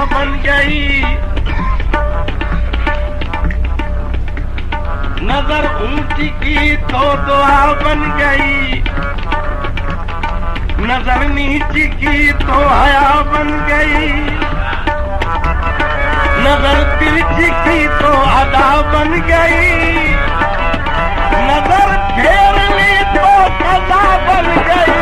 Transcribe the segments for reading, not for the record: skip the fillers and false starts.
बन गई। नजर ऊंची की तो दुआ बन गई, नजर नीची की तो हया बन गई, नजर तिरछी की तो अदा बन गई, नजर फेर ली तो सजा बन गई।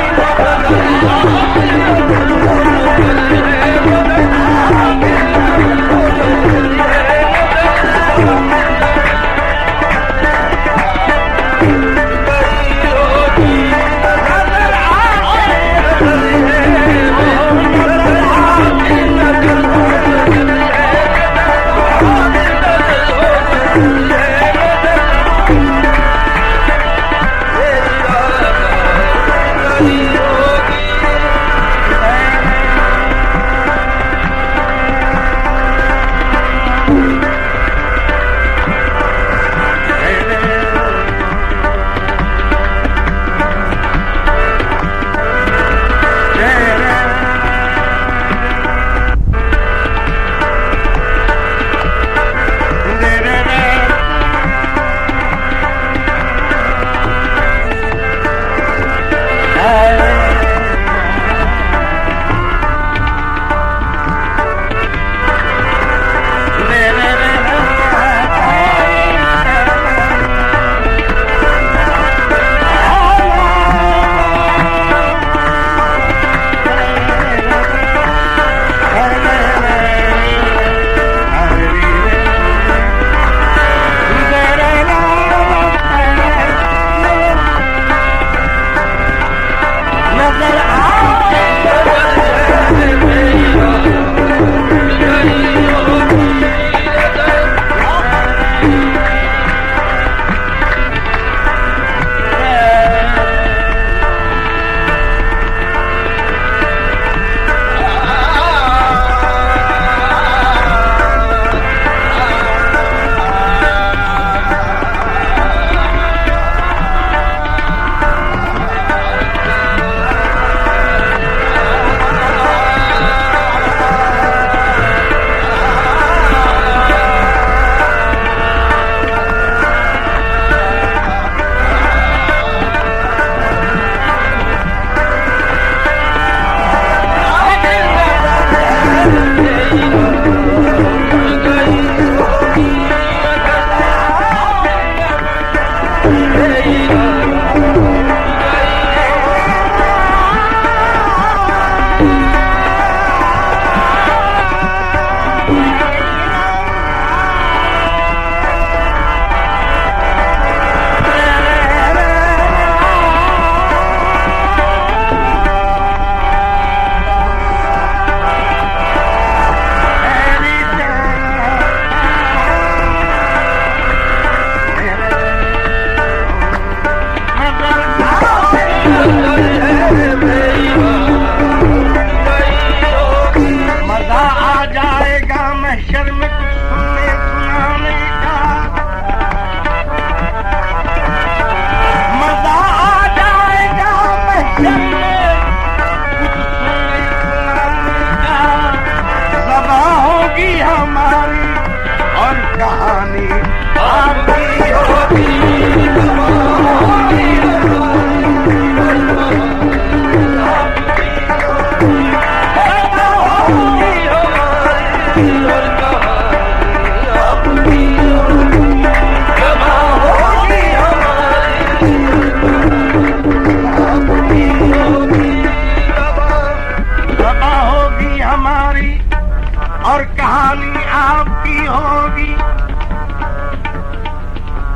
और कहानी आपकी होगी।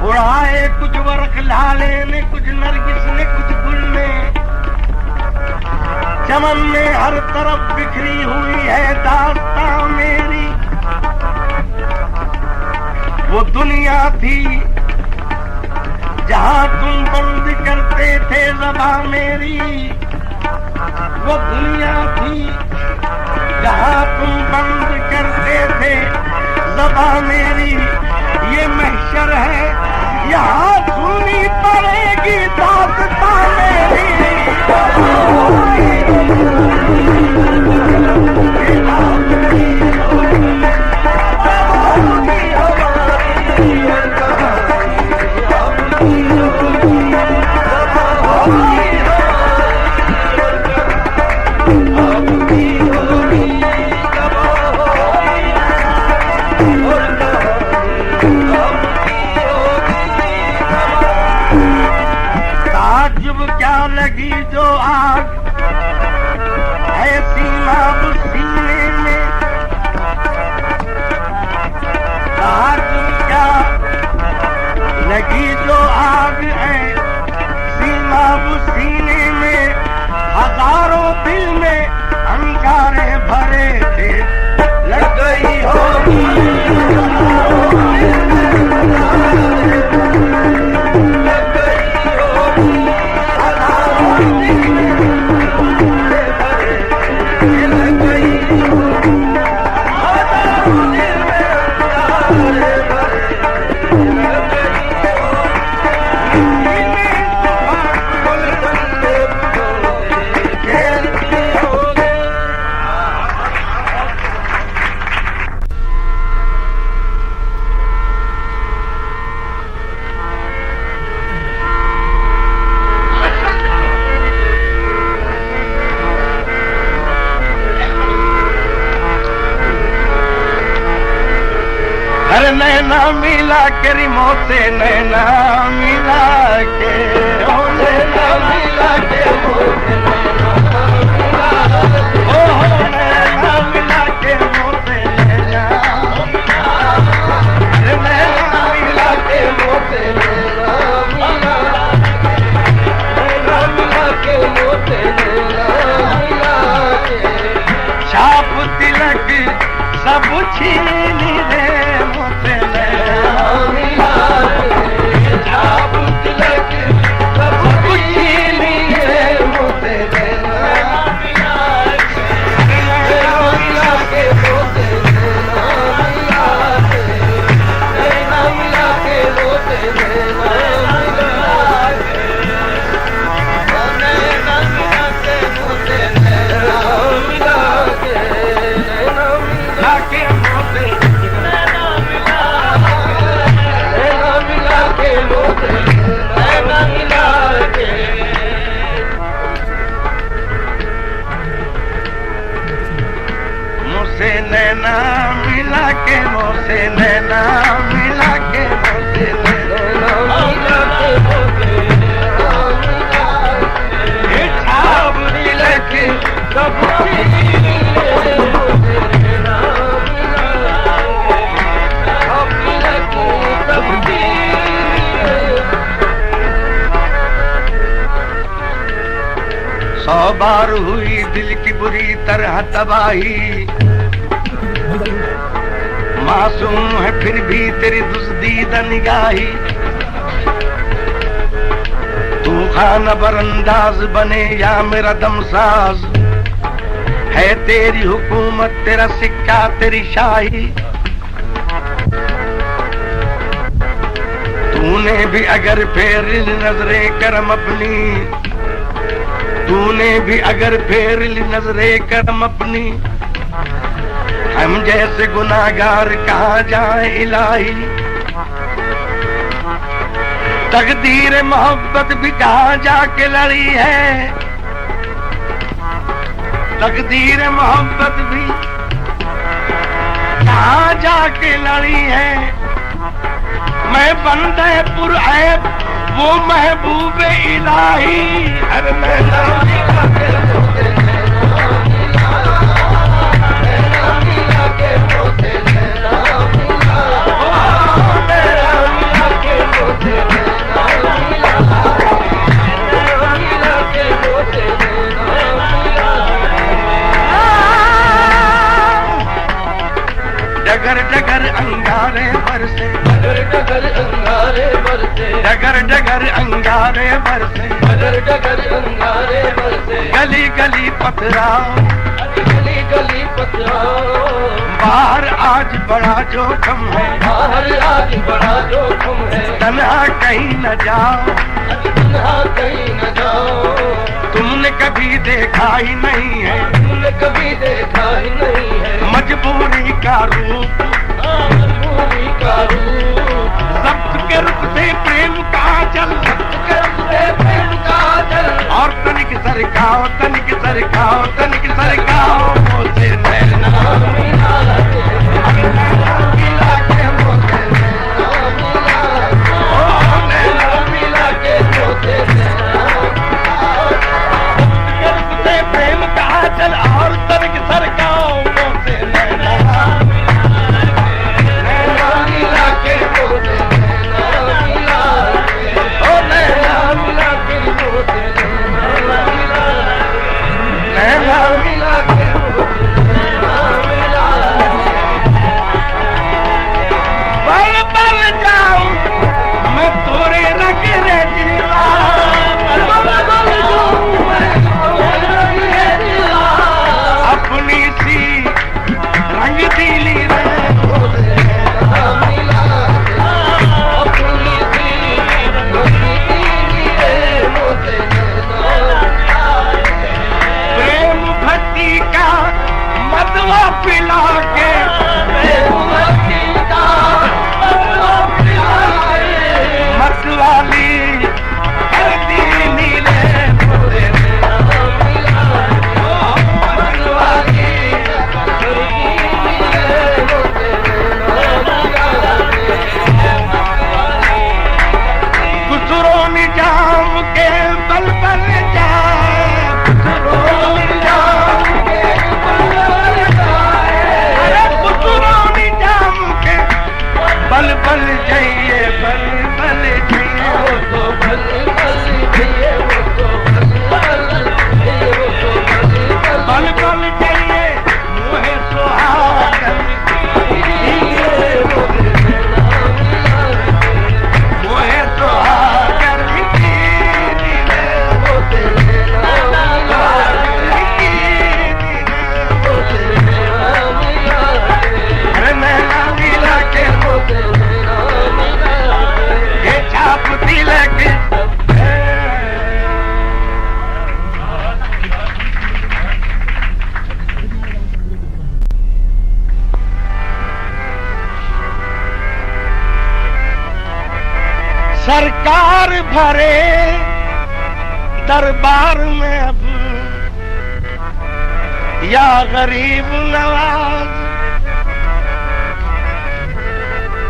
उड़ाए कुछ वर्ख लाले ने, कुछ नरगिस ने, कुछ गुल ने, चमन में हर तरफ बिखरी हुई है दास्तां मेरी। वो दुनिया थी जहां तुम बंद करते थे ज़बां मेरी, वो दुनिया थी जहां तुम बंद करते थे ज़बां मेरी। ये महशर है, यहाँ सुननी पड़ेगी दास्तां मेरी। Oh नैना मिला के रिमो से नैना मिला के, ओ नैना मिला के नैना मिला के मोते नैना मिला के मोते छाप तिलक सब छीनी रे मोते छाप तिलक सब छीनी रे मोते नैना मिला के मोसे नैना मिला के मोसे नैना मिला के मोसे छाप तिलक सब सौ बार हुई दिल की बुरी तरह तबाही, मासूम है फिर भी तेरी दुस्दीदा निगाही। तू खाना बरंदाज बने या मेरा दमसाज, है तेरी हुकूमत तेरा सिक्का तेरी शाही। तूने भी अगर फेर नजरे करम अपनी, तूने भी अगर फेर नजरे करम अपनी, हम जैसे गुनाहगार कहाँ जाए इलाही। तकदीर मोहब्बत भी कहाँ जाके लड़ी है, तकदीर मोहब्बत भी कहाँ जाके लड़ी है। मैं बंदे पुरऐब वो महबूब इलाही, अरे मैं डगर डगर अंगारे बरसे, डगर डगर अंगारे बरसे, डगर डगर अंगारे बरसे, डगर डगर अंगारे बरसे। गली गली पथराओ, गली गली पथराओ। बाहर आज बड़ा जोखम है, बाहर आज बड़ा जोखम है। तन्हा कहीं न जाओ, तन्हा कहीं न जाओ। तुमने कभी देखा ही नहीं है, तुमने कभी देखा ही नहीं है। मजबूरी का रूप, मजबूरी का रूप। सब्ज के रुख से प्रेम का जल, सब्ज के रुख से प्रेम का जल। और तनिक सरकाओ, तनिक सरकाओ, तनिक सरकाओ मोसे नैना मिला के, मिला के मोसे नैना मिला के, ओ नैना मिला के मोसे नैना प्रेम का जल। और तनिक सरकाओ मोसे नैना मिला के मोसे नैना मिला के, ओ नैना मिला के मोसे नैना मिला के, नैना मिला के मोसे नैना मिला के। बल बल जाऊं मैं तोरे रंग रे जीवा, बल बल जाऊं मैं तोरे रंग रे जीवा। अपनी सी रंग दिली रे मोसे नैना मिला के, अपनी सी रंग दिली रे मोसे नैना मिला के। प्रेम भक्ति का मदवा पिला के, प्रेम भक्ति का मदवा पिला के। मतवाली कर दीनी रे मोसे नैना मिला के, मतवाली कर दीनी रे मोसे नैना मिला के। सरकार भरे दरबार में अब या गरीब नवाज,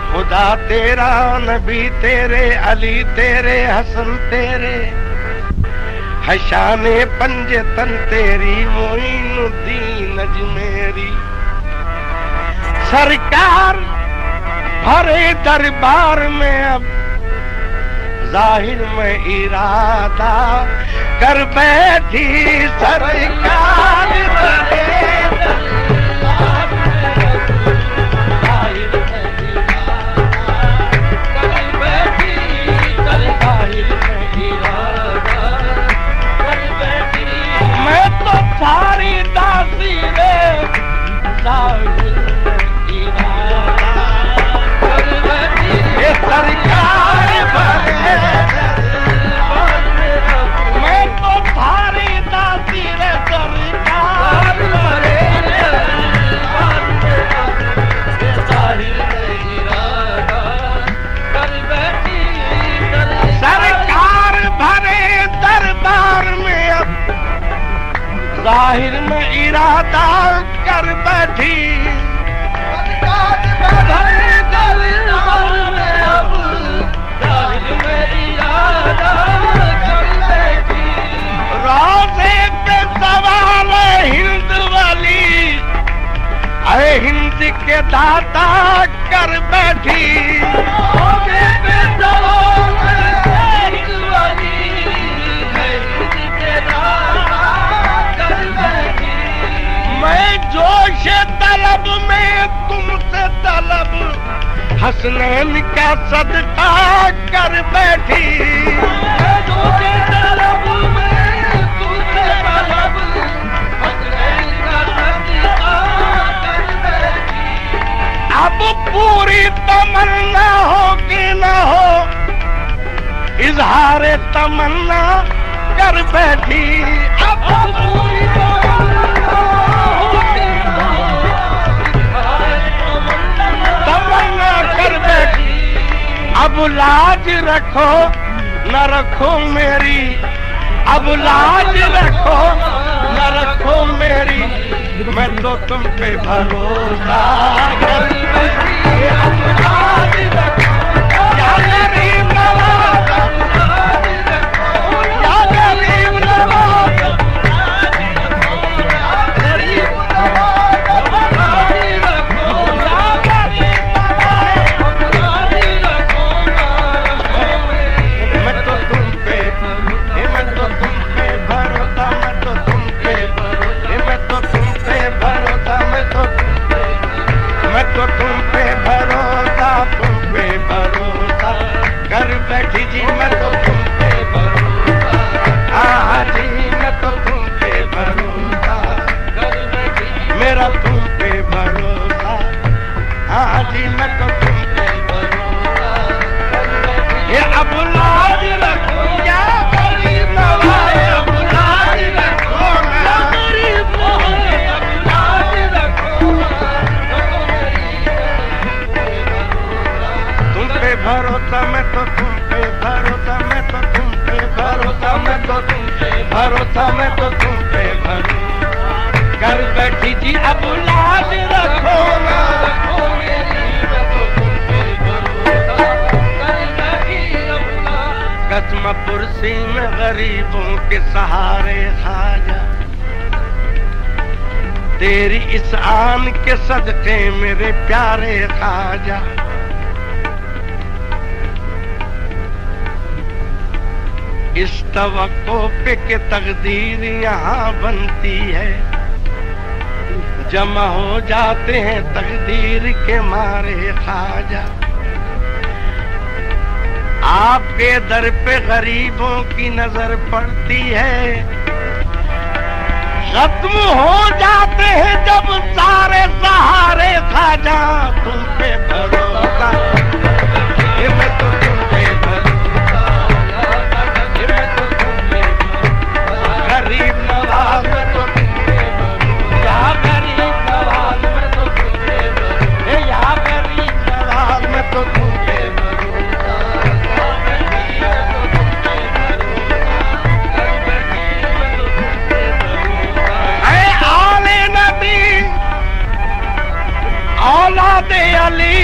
खुदा तेरा, नबी तेरे, अली तेरे, हसन तेरे, हशाने पंजे तन तेरी, मोइनुद्दीन अजमेरी। सरकार भरे दरबार में अब जाहिर में इरादा कर बैठी सरकार भरे दरबार में जाहिर में इरादा कर बैठी, जाहिर में इरादा कर बैठी। मैं तो सारी दासी रे जाहिर में इरादा कर बैठी। ये सरकार भरे मैं तो सारी दासी रे सरकार भरे सरकार भरे दरबार में अब जाहिर में इरादा कर बैठी। रोज़े पे सवाल हिंद वाली, अरे हिंद के दाता कर बैठी। रोज़े पे सवाल हिंद वाली, हिंद के दाता कर बैठी। मैं जोश तलब में तुमसे तलब, हसनैन का सदका कर बैठी। अब पूरी तमन्ना हो कि न हो, इजहार तमन्ना कर बैठी। अब पूरी तमन्ना कर बैठी। अब लाज रखो न रखो मेरी, अब लाज रखो न रखो मेरी, मैं तो तुम पे भरोसा कर बैठी। अब लाज रखो या गरीब नवाज, या गरीब नवाज, गरीब बैठी जी, मैं तो तुम पे भरोसा, हाँ जी मैं तो तुम पे भरोसा कर बैठी। मेरा तुम पे भरोसा, हाँ जी मैं तो तुम पे भरोसा कर बैठी। ये अब लाज रखो या गरीब नवाज, अब लाज रखो या गरीब नवाज, अब लाज रखो तुम पे भरोसा, मैं तो तुम भरोसा, मैं तो तुम पे भरोसा, मैं तो तुम पे भरोसा, मैं तो तुम पे भरोसा कर बैठी जी। अब लाज रखो ना रखो मेरी, मैं तो तुम पे भरोसा कर बैठी। कसम पुरसी में गरीबों के सहारे खाजा, तेरी इस आन के सदके मेरे प्यारे खाजा। इस तवक्को पे के तकदीर यहाँ बनती है, जमा हो जाते हैं तकदीर के मारे खाजा। आपके दर पे गरीबों की नजर पड़ती है, खत्म हो जाते हैं जब सारे सहारे खाजा। तुम पे भरोसा, मैं तो तुम पे भरोसा, गरीब नवाज में तो तुम पे भरोसा, या गरीब नवाज में तो तुम पे भरोसा, या गरीब नवाज में तो तुम पे भरोसा। दे अली,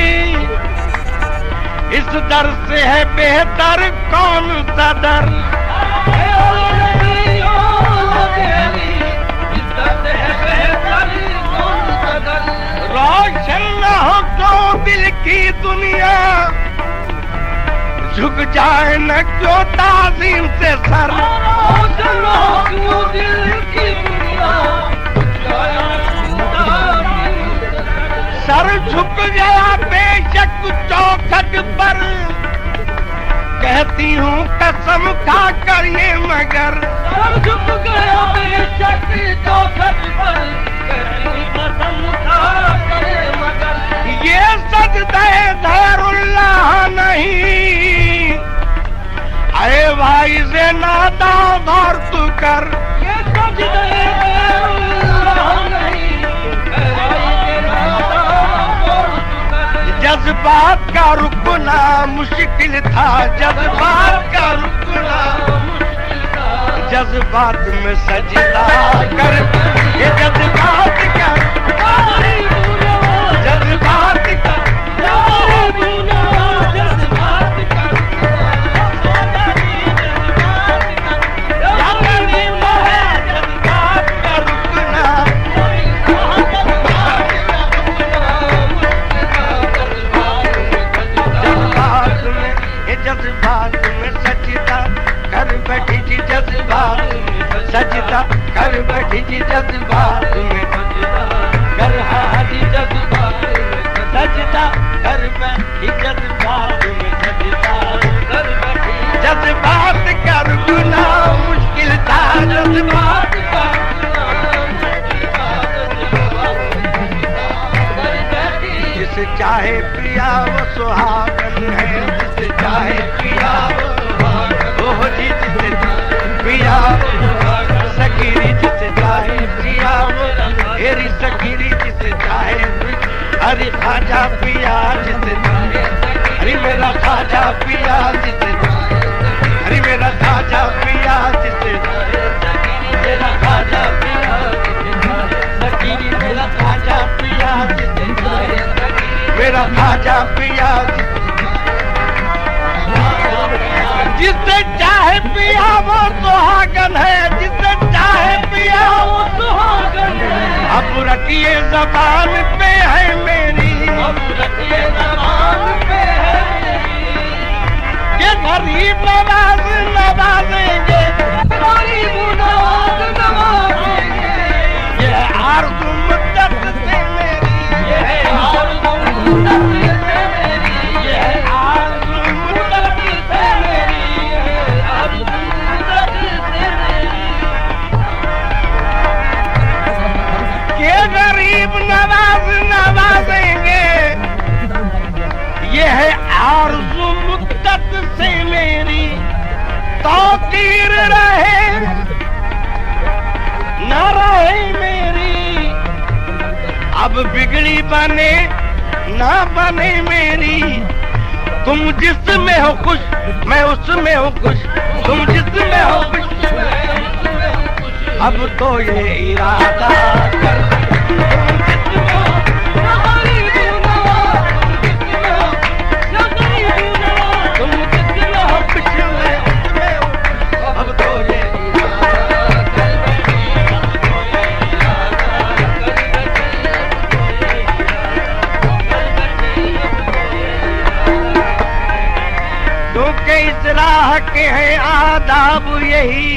इस दर से है बेहतर कौन सा दर। रोशन न हो तो दिल की दुनिया, झुक जाए न क्यों ताज़ीम से सर। सर झुक गया बेशक चौखट पर, कहती हूँ कसम खा कर ये मगर। सर झुक गया बेशक चौखट पर, कहती हूँ कसम खा कर ये मगर। ये सजदे धैरुल्लाह नहीं, अरे भाई से नाता गौर तू कर। ये सजदे धैरुल्लाह नहीं, जज्बात का रुकना मुश्किल था, जज्बात का रुकना मुश्किल था। जज्बात में सजदा कर, ये जज्बात का, जज्बात का, जज्बात में सजदा कर बैठी जी, जज्बात सजदा कर बैठी जी, जज्बात में कर हाजी, जज्बात सजदा कर बैठी, जज्बात में सजदा कर बैठी। जज्बात का रुकना मुश्किल था, जज्बात का जिसे चाहे पिया वो सुहागन है, जिसे चाहे पिया वो जी, जिसे पिया सकीरी, जिसे चाहे पिया वो हेरी सकीरी, जिसे चाहे अरे खाजा पिया, जिसे अरे मेरा खाजा पिया, जिसे अरे मेरा खाजा पिया, जिसे मेरा खाजा पिया, सकीरी मेरा खाजा पिया, जिसे मेरा खाजा पिया। जिसे चाहे पिया वो सुहागन है, जिसे चाहे पिया वो सुहागन है। अब रखिए ज़बान पे है मेरी, अब रखिए ज़बान पे है मेरी, ये गरीब नवाज नवाजेंगे, गरीब नवाज नवाजेंगे। ये आरज़ू मुद्दत से मेरी, ये आरज़ू मुद्दत से मेरी, ये आरज़ू मुद्दत से मेरी, ये आरज़ू मुद्दत से मेरी। ये गरीब नवाज नवाजेंगे, ये है आरज़ू मुद्दत से मेरी। तौकीर रहे न रहे मेरी, अब बिगड़ी बने ना बने मेरी। तुम जिसमें हो खुश मैं उसमें हूँ खुश, तुम जिसमें हो खुश मैं उसमें हूँ खुश। अब तो ये इरादा कर, तुम जिसमें हो खुश मैं उसमें हूँ, अब तो ये इस राह के हैं आदाब यही,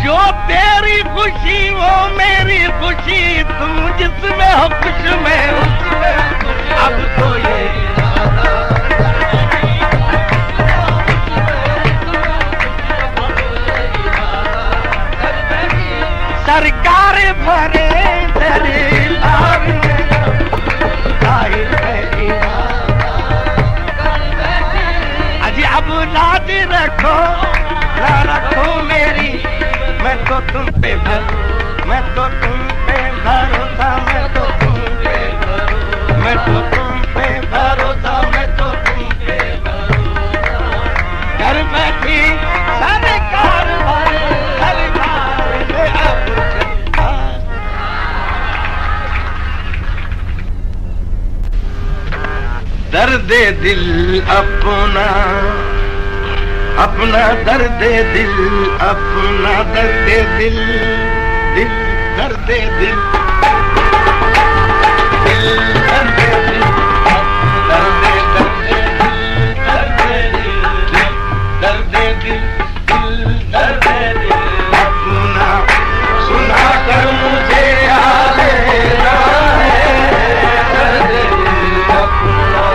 जो तेरी खुशी वो मेरी खुशी। तुम जिसमें हो खुश मैं उसमें हूँ खुश, अब तो ये सरकार भरे तेरे लाभ में जाहिर है अब लाज रखो ना रखो मेरी। मैं तो तुम पे भरोसा, मैं तो तुम पे भरोसा, मैं तो तुम पे भरोसा। दर्द दिल अपना अपना दर्द दिल अपना दर्द दिल दिल दर्द दिल दिल दर्द दिल दर्द दर्द दिल दर्द दिल अपना सुना कर मुझे आले ना है दर्द दिल अपना सुना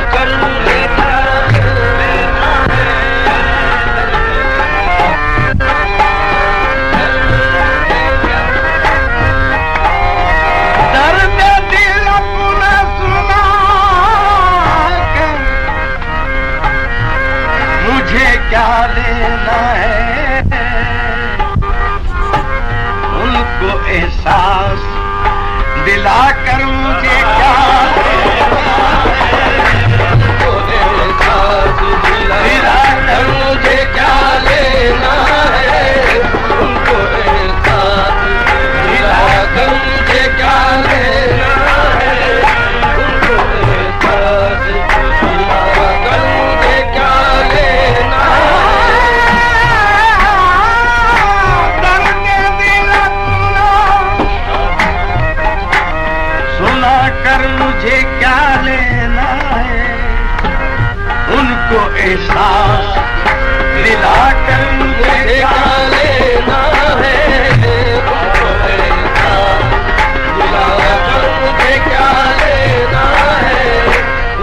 कर मुझे क्या लेना है दर्द दिल क्या लेना है उनको एहसास दिलाकर मुझे क्या लेना है उनको एहसास दिलाकर मुझे क्या लेना है उनको एहसास दिलाकर मुझे क्या लेना है उनको एहसास दिलाकर मुझे क्या लेना कर मुझे क्या लेना है उनको एहसास दिलाकर मुझे क्या लेना है उनको एहसास दिलाकर मुझे क्या लेना है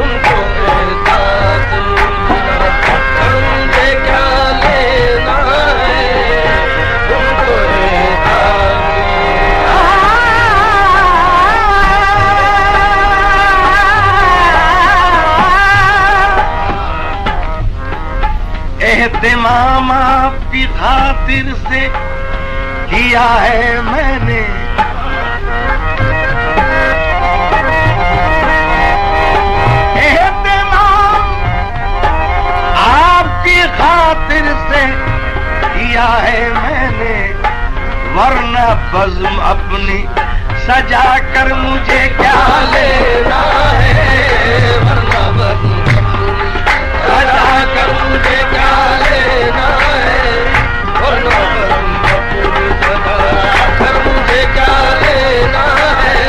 उनको एहसास दिलाकर मुझे क्या लेना है उनको एहतिमाम आपकी खातिर से किया है मैंने एहतिमाम आपकी खातिर से किया है मैंने वरना बज़्म अपनी सजा कर मुझे क्या लेना है वरना बज़्म सजा कर मुझे क्या लेना है वरना बज़्म सजा कर मुझे क्या लेना है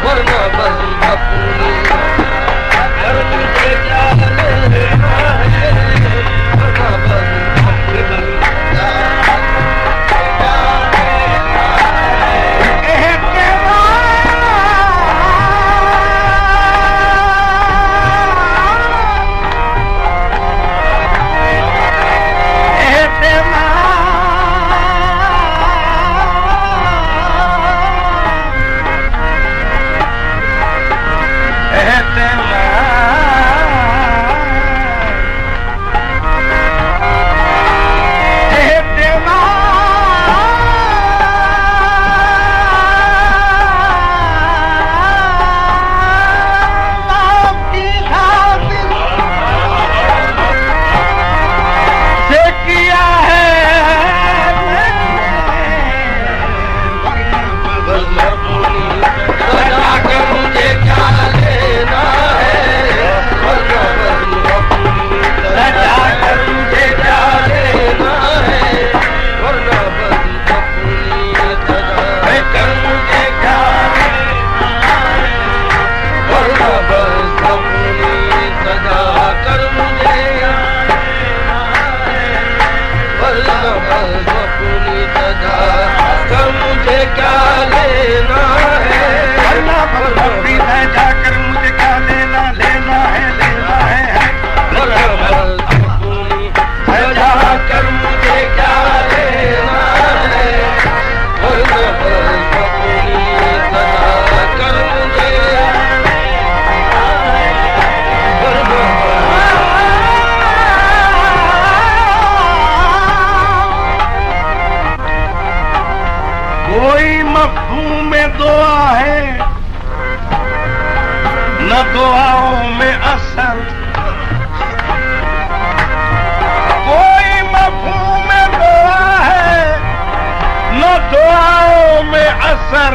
वरना बज़्म अपनी कर मुझे क्या लेना है वरना बज़्म सर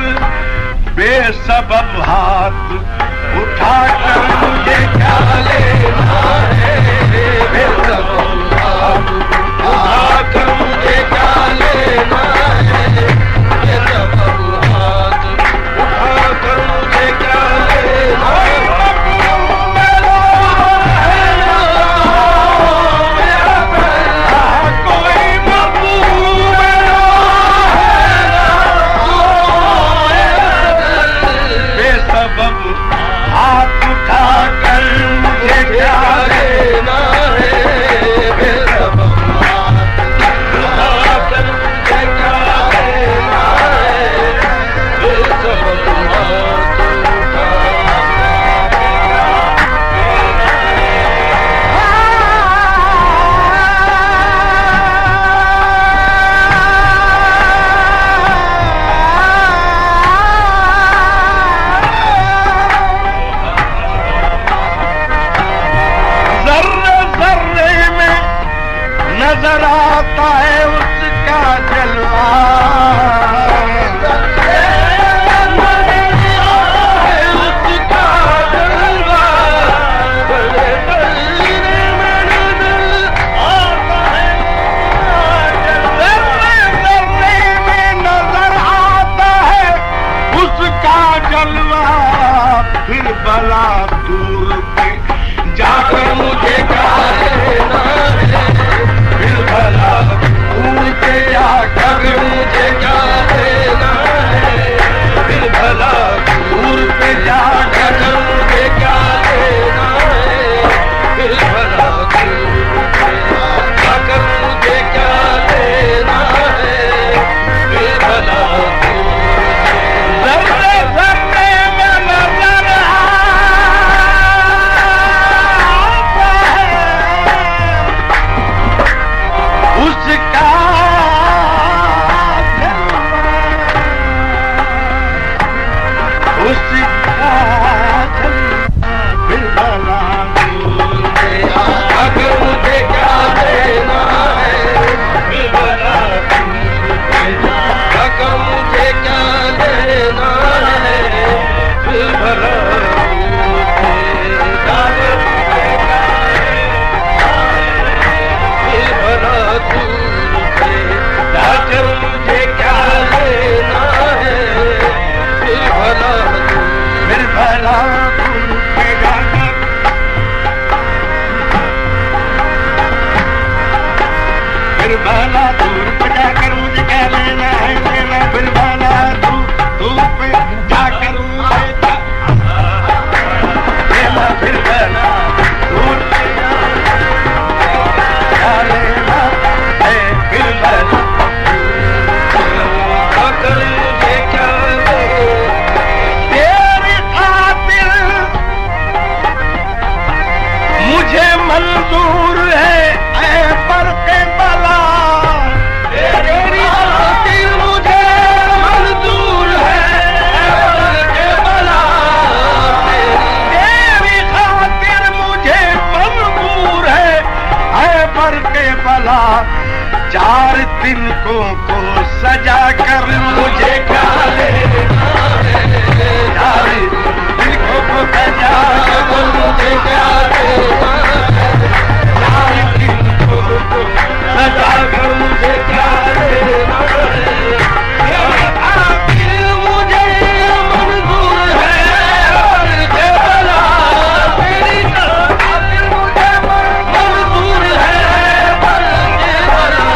बेसबब हाथ उठाकर मुझे क्या लेना है, बेसबब हाथ उठाकर मुझे क्या लेना है, बेसबब हाथ उठाकर मुझे क्या लेना है। हाथ उठाकर मुझे क्या लेना है, बेसबब हाथ उठाकर मुझे क्या लेना है, बेसबब हाथ नजर आता है उसका जलवा, उसका जलवा, बड़े दर्रे में नजर आता है, दर्रे में नजर आता है उसका जलवा, फिर भला दूर पे जाकर मुझे क्या लेना है, भला दूर पे जाकर मुझे क्या लेना है, फिर भला दूर पे जाकर मुझे क्या लेना है, फिर भला दूर पे जाकर मुझे क्या लेना है, फिर भला जर्रे जर्रे में नजर आता है उसका फिर भला दूर पे जाकर मुझे क्या लेना है, फिर भला दूर पे जाकर मुझे क्या लेना है, फिर भला दूर पे जाकर मुझे क्या लेना है, फिर भला दूर पे जाकर मुझे क्या लेना है, फिर भला दूर पे जाकर, फिर भला दूर पे जाकर मुझे क्या लेना है, लेना फिर भला दूर पे जाकर मुझे लेना, फिर भला दूर पे क्या लेना है, फिर भला जाकर मुझे क्या लेना। तेरी खातिर मुझे मंजूर है ऐ पर के बला, तेरी खातिर मुझे मंजूर है ऐ पर के बला, तेरी खातिर मुझे मंजूर है ऐ पर के बला, चार तिनकों को सजा कर मुझे क्या लेना है, चार तिनकों को सजा कर मुझे क्या लेना है, चार तिनकों को सजा कर मुझे क्या लेना है, आखिर मुझे मंजूर है और के भला, तेरी आखिर मुझे मंजूर है और के भला,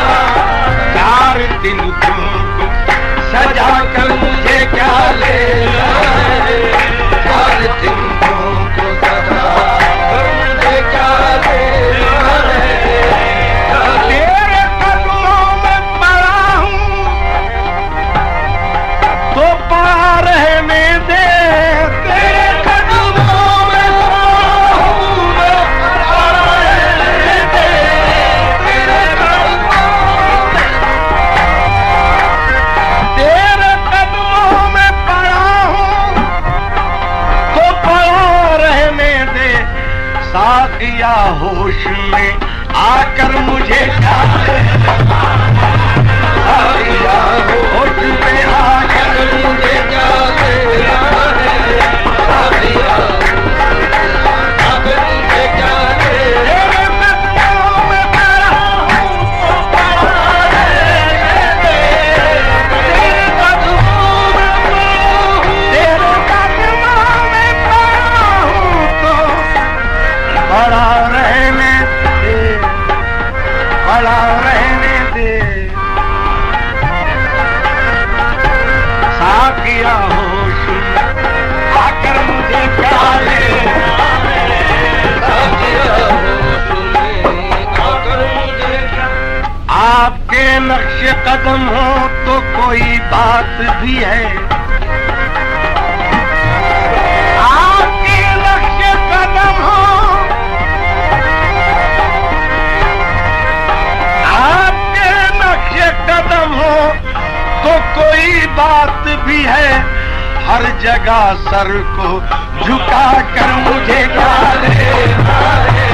चार तिनकों को सजा कर मुझे क्या लेना है, चार तिनकों को सजा कर मुझे क्या लेना है, तेरे कदमों में पड़ा हूँ तो पड़ा रहने दे, तेरे कदमों में पड़ा हूँ मैं पड़ा रहने दे, तेरे कदमों में पड़ा हूँ तो पड़ा रहने दे, साथिया होश में आकर मुझे क्या लेना, साथिया होश में आकर मुझे कदम हो तो कोई बात भी है, आपके नक्शे कदम हो, आपके नक्शे कदम हो तो कोई बात भी है। हर जगह सर को झुका कर मुझे क्या लेना है,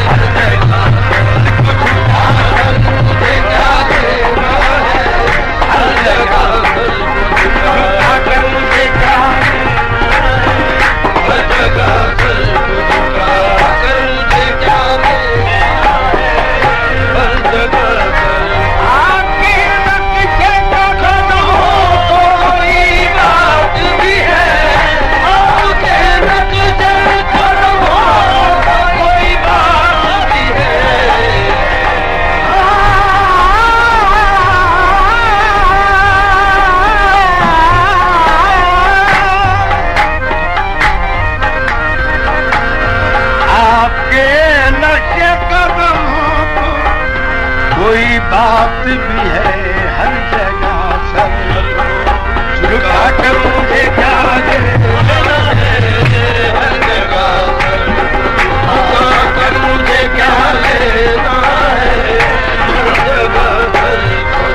हर जगह सर को झुका कर मुझे क्या लेना है, हर जगह सर को झुका कर मुझे क्या लेना है, हर जगह सर को झुका कर मुझे क्या लेना है, हर जगह आपके नक्शे कदम हो तो कोई बात भी है, आपके नक्शे कदम हो तो कोई बात भी है। आपके नक्शे कदम हो तो कोई बात भी है, हर जगह सर झुका कर मुझे क्या लेना है, हर जगह सर झुका कर मुझे क्या लेना है, हर जगह सर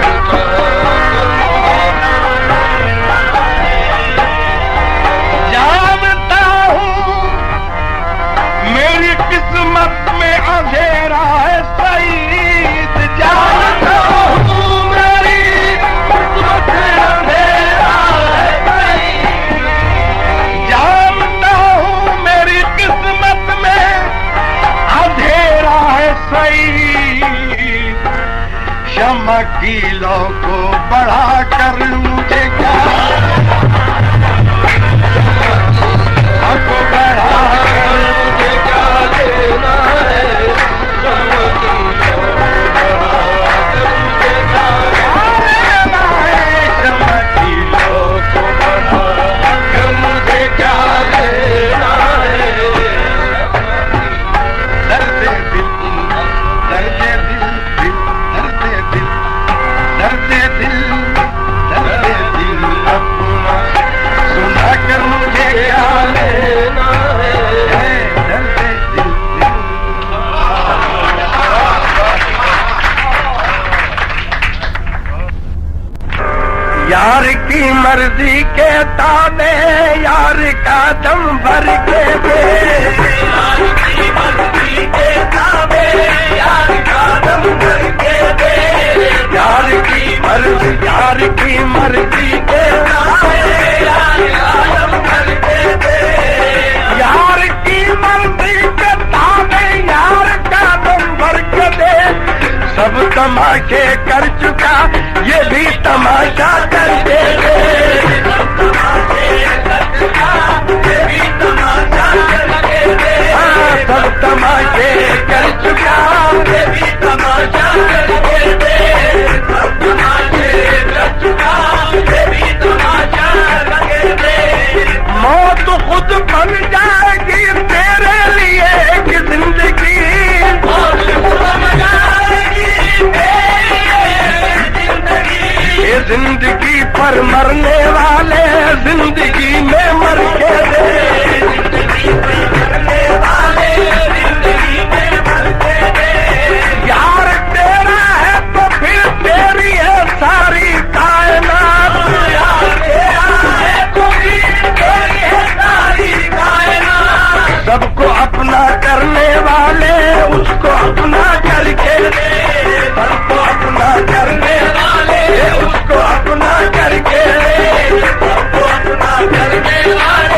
झुका कर जानता हूँ मेरी किस्मत में अंधेरा है सईद, जानता हूँ मेरी किस्मत में अंधेरा है सईद, जानता हूँ मेरी किस्मत में अंधेरा है सईद। शम्मा की लौ को बढ़ा कर मुझे क्या, आपको बढ़ा कर मुझे क्या लेना है, शम्मा की लौ को बढ़ा कर मुझे क्या लेना है, शम्मा की लौ को बढ़ा कर मुझे क्या लेना है। दर्द दिल दर्द दिल दर्द दिल दर्द दिल दर्द दिल अपना सुना कर मुझे क्या लेना है, दर्द दिल यार की मर्जी के ताबे यार का दम भर के दे, यार की मर्जी के ताबे यार का दम भर के दे, यार की मर्जी के ताबे यार का दम भर के दे, यार की मर्जी के ताबे यार का दम भर के दे। सब तमाशे कर चुका ये भी तमाशा करके दे, सब तमाशे कर चुका ये भी तमाशा करके दे, सब तमाशे कर चुका ये भी तमाशा करके दे, सब तमाशे कर चुका ये भी तमाशा करके दे। मौत खुद बन जाएगी तेरे लिए एक जिंदगी, मौत खुद बन जाएगी ये जिंदगी पर मरने वाले जिंदगी में मर के दे, जिंदगी पर मरने वाले जिंदगी में मर के दे। यार तेरा है तो फिर तेरी है सारी कायनात, यार तेरा है तो फिर तेरी है सारी कायनात। सबको अपना करने वाले उसको अपना करके दे, सबको अपना करने वाले उसको अपना करके दे, सबको अपना करने वाले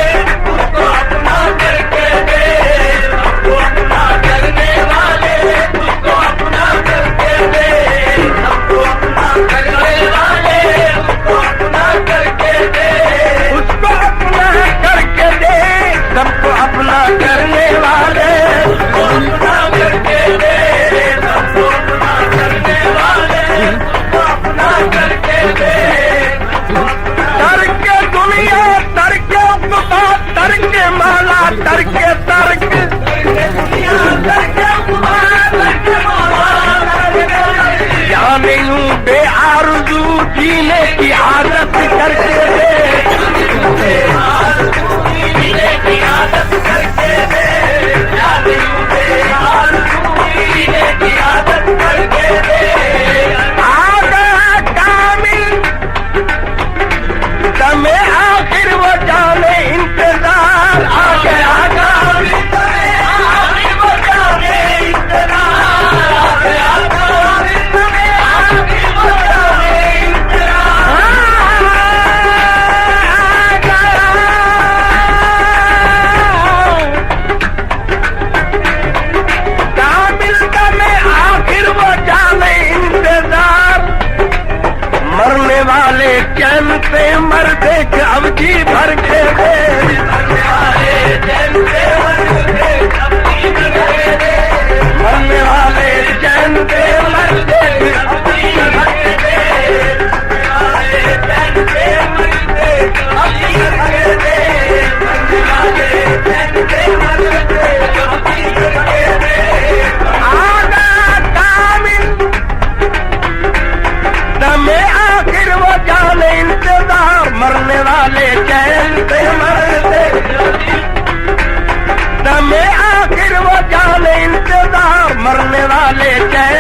वाले चैन से मरते दमे आखिर वो जाने इंतजार मरने वाले चैन